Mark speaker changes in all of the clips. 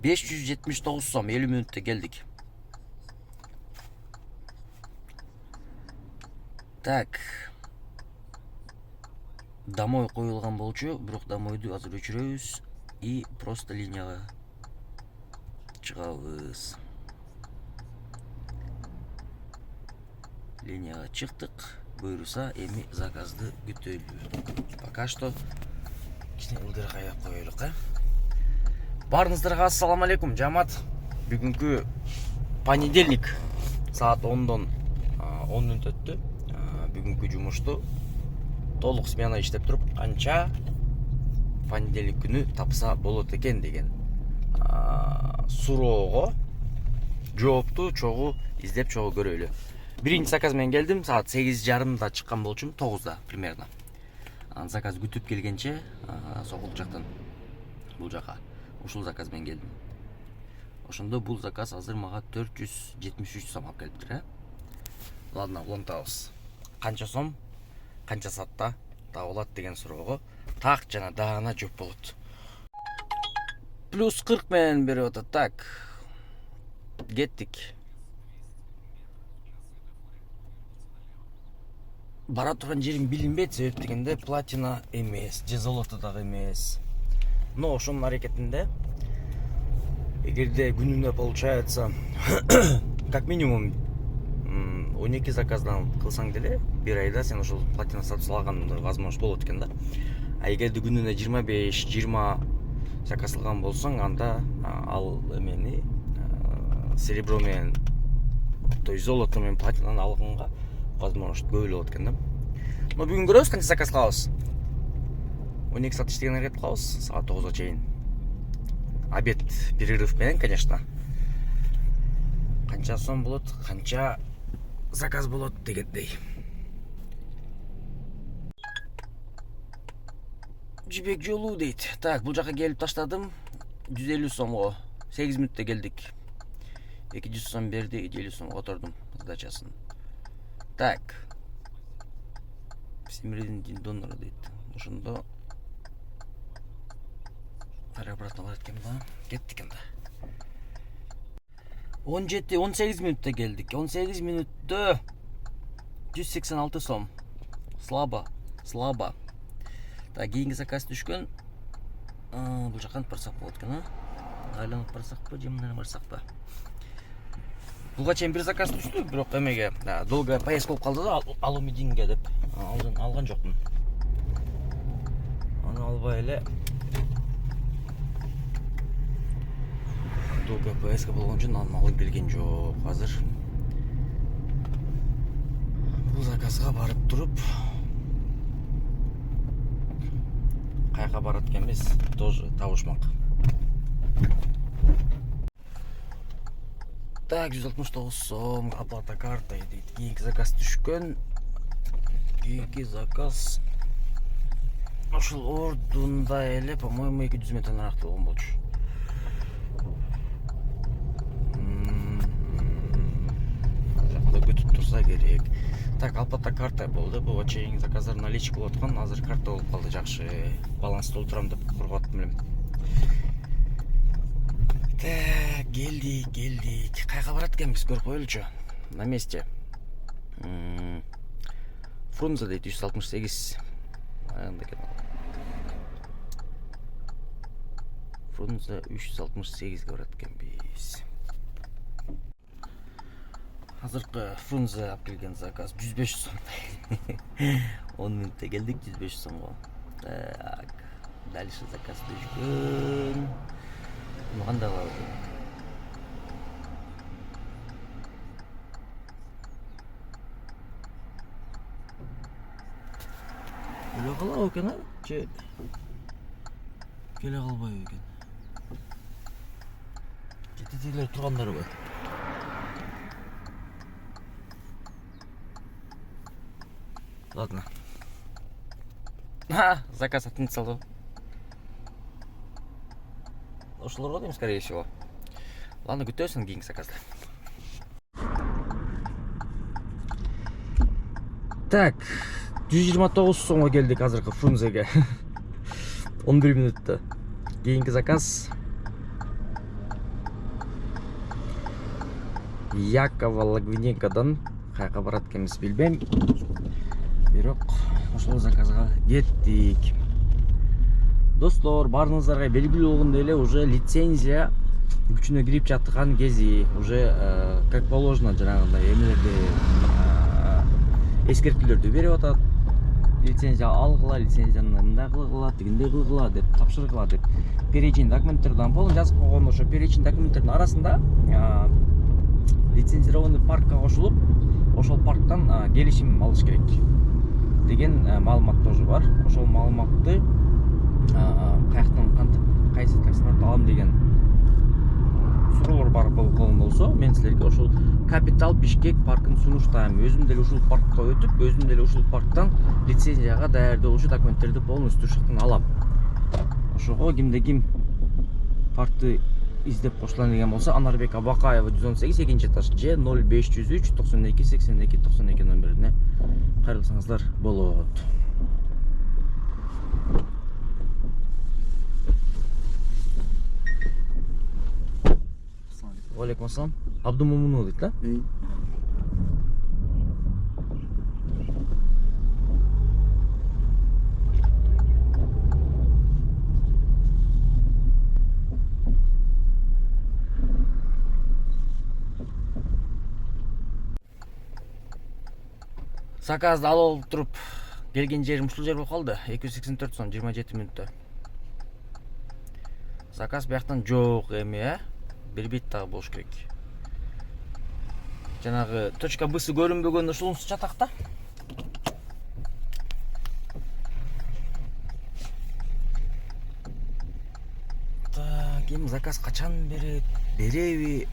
Speaker 1: 579 сом 50 минутта келдик. Так. Домой коюлган болчу, бирок домойду азыр өчүрөбүз и просто линияга чыгабыз. Линияга чыктык. Буйруса эми заказды күтөлү. Пока что кичине ылдыр кайып коелук, Баарыңыздарга ассаламу алейкум, жамаат. Бүгүнкү понедельник саат 10дон 10 мүнөт өттү. Бүгүнкү жумушту толук смена иштеп туруп, канча понедельник күнү тапса болот экен деген суроого жоопту чогуу издеп чогуу көрөлү. Биринчи заказ менен келдим, саат 8:30да чыккан болчумун, 9да примерно. Заказ күтүп келгенче сокул жактан бул жака ушул заказ менен келдим. Ошондо бул заказ азыр мага 473 сом алып келиптир, Ладно, улантабыз. Канча сом, канча саатта табылат деген суроого так жана даана жооп болот. Плюс 40 менен берип атат. Так. Кеттик. Бара турган жерим билинбейт, себеп дегенде платина эмес, же золото дагы эмес. Но ошонун аракетинде эгерде күнүнө получается как минимум 12 заказдан кылсаң деле бир айда сен ошол платина сатып алган возможность болот экен да. А эгерде күнүнө 25-20 заказ кылган болсоң, анда ал эмени серебро менен, то есть золото менен платинаны алганга возможность көп болот экен да. Но бүгүн көрөбүз канча заказ кылабыз. 12 саат иштеген аракет кылабыз, саат 9га чейин. Обед перерыв менен, конечно. Канча сом болот, канча заказ болот дегендей. Жибек жолу дейт. Так, бул жака келип таштадым. 150 сомго 8 мүнөттө келдик. 200 сом берди, 150 сомго отурдум сдачасын. Так. Семирдин донору дейт. Ошондо обратно барат экен да. Кеттик энди. 18 мүнөттө келдик. 18 мүнөттө 186 сом. Слабо. Так, кийинки заказ түшкөн. Бул жакан барсак болот экен, Айланып барсакпы, же мындан барсакпы? Буга чейин бир заказ түштү, бирок эмеге долгая поездка болуп калды да, Алумидинге деп. Алган жокмун. Аны албай эле долгая поездка болгон үчүн аны алып келген жок. Азыр бул заказга барып туруп, кайка барат экенбиз тоже табышмак. Так, 169 сом, оплата картой дейт. Кийинки заказ түшкөн. Кийинки заказ ошол ордунда эле, по-моему, 200 метрден аракта болгон болчу. Жакта күтүп турса керек. Так, оплата карта болду. Буга чейин заказдар наличка болуп аткан, азыр карта болуп калды. Жакшы. Баланс толтурам деп корготтум элем. Так, келдик. Кайга барат экенбиз, көрүп коелучу. На месте. Фрунзе дейт, 168. Аянда экен. Фрунзе 368 барат экенбиз. Азыркы Фрунзе алып келген заказ 105 сом. 10 мүнөттө келдик, 105 сомго. Так, дальше заказ түшкөн. Кандай кылабыз? Келе калабы экен, же келе калбайбы экен? Жететилер тургандарбы? Ладно. Заказ отменить салду. Ошолорго дейм, скорее всего. Ладно, күтөсүң кийинки заказды. Так, 129 сомго келдик азыркы Фрунзеге. 11 мүнөттө. Кийинки заказ Якова Лагвиненкадан каяка барат экенбиз билбейм. Бирок ошол заказга кеттик. Достор, баарыңыздарга белгилүү болгондой эле уже лицензия күчүнө кирип жаткан кези. Уже как положено жанагындай эмелерди эскертүүлөрдү берип атат. Лицензия алгыла, лицензияны мындай кылгыла, тигиндей кылгыла деп тапшыргыла деп перечень документтерден полный жазып койгон. Ошо перечень документтердин арасында лицензированный паркка кошулуп, ошол парктан келишим алыш керек деген маалымат тоже бар. Ошол маалыматты каяктан кантип кайсы таксиларды алам деген суроолор бар болгон болсо, мен силерге ошол Капитал Бишкек паркын сунуштайм. Өзүм деле ушул паркка өтүп, өзүм деле ушул парктан лицензияга даярдоочу документтерди полностью ушуктан алам. Ошого кимде ким паркты издеп кошулам деген болсо, Анарбек Абакаева 118 экинчи этаж Ж 0503 92 82 92 номерине кайрылсаңыздар болот. Алейкум ассалам. Абдумомунов дейт да? Заказды алып туруп келген жерим ушул жер болуп калды. 284 сом 27 мүнөттө. Заказ бияктан жок эми, бербейт дагы болуш керек. Жанагы точка Б'сы көрүнбөгөн ушунусу жатак да. Так, эми заказ качан берет? Береби?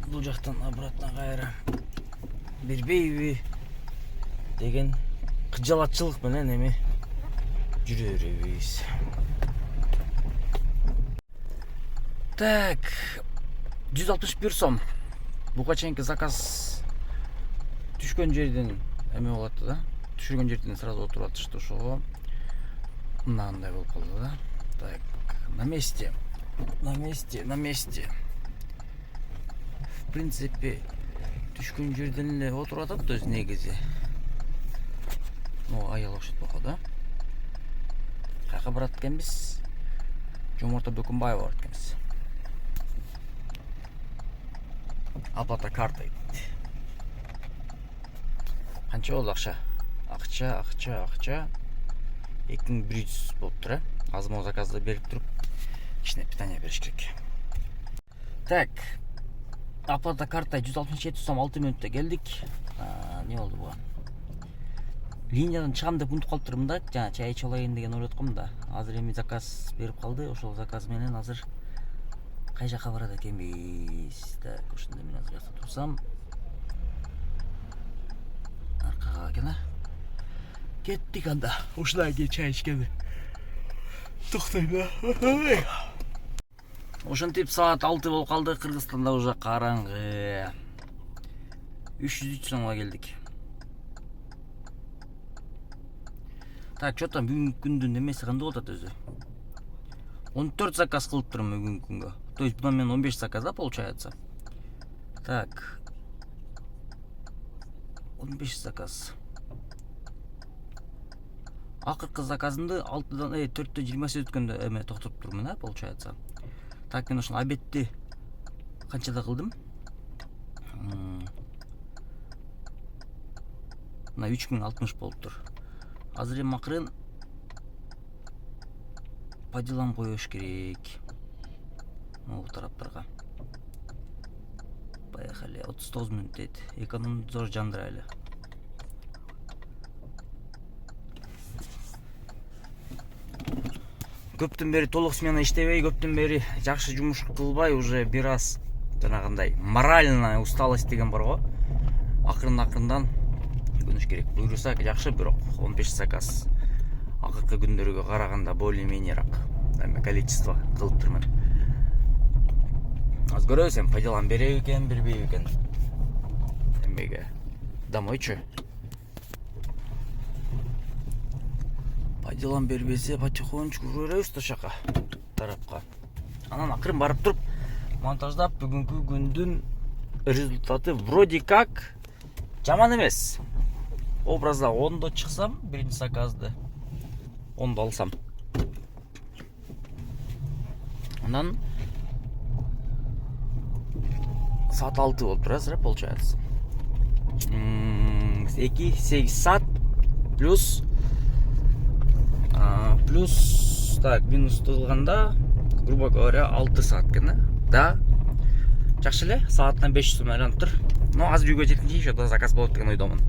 Speaker 1: Бул жактан обратно кайра бербейби деген кыжалатчылык менен эми жүрө беребиз. Так, 161 сом. Буга чейинки заказ түшкөн жерден эме болот да. Түшүргөн жерден сразу отуруп атышты ошого. Мындай болуп калды да. Так, на месте. В принципе, түшкөн жерден эле отуруп атат өз негизи. Аял окшойт бака да. Каяка барат экенбиз? Жоморт Абдукумбаева барат экенбиз. Оплата картой. Канча болду акча? Акча 2100 болуптур, Азыр заказды берип туруп, кичине питание бериш керек. Так, оплата картой 167 сом 6 мүнөттө келдик. Не болду буга? Линиядан чыгам деп унутуп калыптырмын да, жана чай ичип алайын деген ойлоп аткам да. Азыр эми заказ берип калды, ошол заказ менен азыр кай жака барат экенбиз? Так, ошондо мен азыр жакта турсам. Аркага экен. Кеттик анда. Ушундай ке чай ичкенде. Токтойм да. Ошентип саат 6 болуп калды, Кыргызстанда уже караңгы. 303 сомго келдик. Так, что-то бүгүнкү күндүн эмеси кандай болуп атат өзү? 14 заказ кылыптырмын бүгүнкү күнгө. То есть bundan мен 15 заказ, да, получается? Так. 15 заказ. Акыркы заказымды 6-дан 4-тө 20 өткөндө эме токтоп турмун, да, получается. Так, мен ошол обедти канчада кылдым? На 3060 болуптур. Азыр эми акырын по делам коюш керек. Могу тараптарга. Поехали. 39 мүнөт дейт. Эконом зор жандырайлы. Көптөн бери толук смена иштебей, көптөн бери жакшы жумуш кылбай, уже бир аз жанагындай моральная усталость деген бар го. Акырын-акырындан күнүш керек. Буйруса жакшы, бирок 15 заказ акыркы күндөргө караганда более-менее эме количество кылыптырмын. Аз көрөбүз эми по делам береби экен, бербейби экен. Эмеге домойчу. По делам бербесе потихонечку жүрөбүз тошака тарапка. Анан акырын барып туруп монтаждап бүгүнкү күндүн результаты вроде как жаман эмес. Образда 10-до чыксам, биринчи заказды 10-до алсам. Анан саат 6 болуп турат, получается. 2-8 саат плюс так, минус кылганда, грубо говоря, 6 саат экен, да? Жакшы эле, саатына 500 сом айланып тур. Но азыр үйгө жеткенче еще да заказ болот деген ойдомун.